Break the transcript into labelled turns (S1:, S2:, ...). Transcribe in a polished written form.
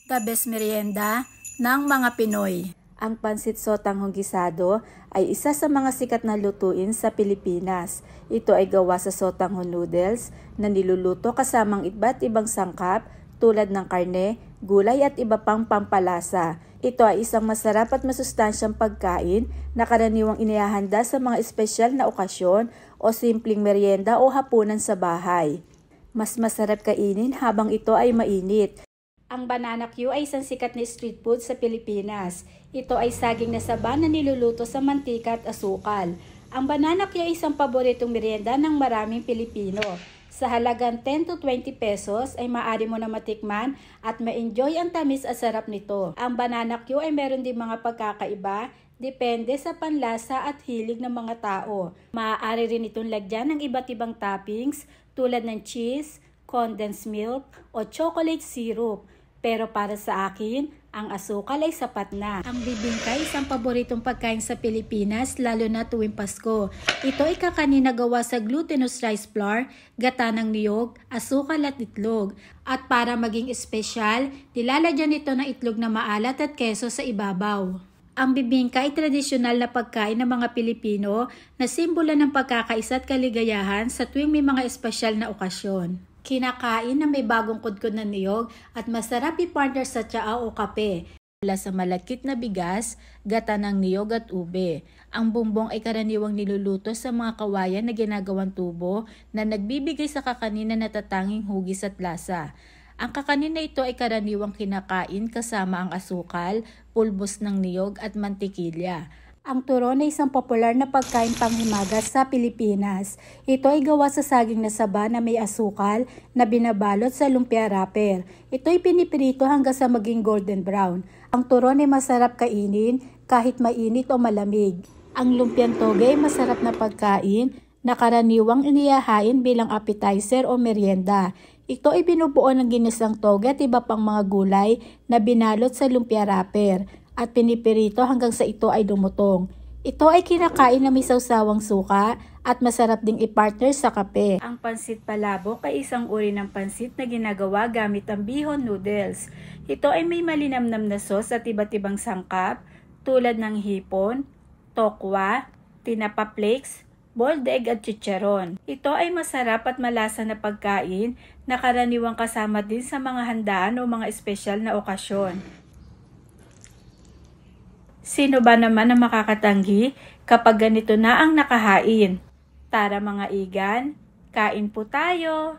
S1: The best merienda ng mga Pinoy.
S2: Ang pansit sotanghong gisado ay isa sa mga sikat na lutuin sa Pilipinas. Ito ay gawa sa sotanghong noodles na niluluto kasamang iba't ibang sangkap tulad ng karne, gulay at iba pang pampalasa. Ito ay isang masarap at masustansyang pagkain na karaniwang inihahanda sa mga espesyal na okasyon o simpleng merienda o hapunan sa bahay. Mas masarap kainin habang ito ay mainit. Ang banana Q ay isang sikat na street food sa Pilipinas. Ito ay saging na saba na niluluto sa mantika at asukal. Ang banana Q ay isang paboritong merienda ng maraming Pilipino. Sa halagang 10 to 20 pesos ay maaari mo na matikman at ma-enjoy ang tamis at sarap nito. Ang banana Q ay meron din mga pagkakaiba, depende sa panlasa at hilig ng mga tao. Maaari rin itong lagyan ng iba't ibang toppings tulad ng cheese, condensed milk o chocolate syrup. Pero para sa akin, ang asukal ay sapat na. Ang bibingka ay isang paboritong pagkain sa Pilipinas lalo na tuwing Pasko. Ito ay kakanin na gawa sa glutinous rice flour, gata ng niyog, asukal at itlog. At para maging espesyal, nilalagyan ito ng itlog na maalat at keso sa ibabaw. Ang bibingka ay tradisyonal na pagkain ng mga Pilipino na simbolo ng pagkakaisa at kaligayahan sa tuwing may mga espesyal na okasyon. Kinakain na may bagong kudkod na niyog at masarap i-partner sa tsaa o kape. Mula sa malakit na bigas, gata ng niyog at ube. Ang bumbong ay karaniwang niluluto sa mga kawayan na ginagawang tubo na nagbibigay sa kakanin na natatanging hugis at lasa. Ang kakanin na ito ay karaniwang kinakain kasama ang asukal, pulbos ng niyog at mantikilya. Ang turon ay isang popular na pagkain panghimagas sa Pilipinas. Ito ay gawa sa saging na saba na may asukal na binabalot sa lumpia wrapper. Ito ay piniprito hanggang sa maging golden brown. Ang turon ay masarap kainin kahit mainit o malamig. Ang lumpiang toge ay masarap na pagkain na karaniwang inihahain bilang appetizer o merienda. Ito ay binubuo ng ginisang toge at iba pang mga gulay na binalot sa lumpia wrapper at pinipirito hanggang sa ito ay dumutong. Ito ay kinakain na may sawsawang suka at masarap ding i-partner sa kape. Ang pansit palabok ay isang uri ng pansit na ginagawa gamit ang bihon noodles. Ito ay may malinamnam na sauce at iba't ibang sangkap tulad ng hipon, tokwa, tinapa flakes, boiled egg at chicharon. Ito ay masarap at malasa na pagkain na karaniwang kasama din sa mga handaan o mga espesyal na okasyon. Sino ba naman ang makakatanggi kapag ganito na ang nakahain? Tara mga igan, kain po tayo!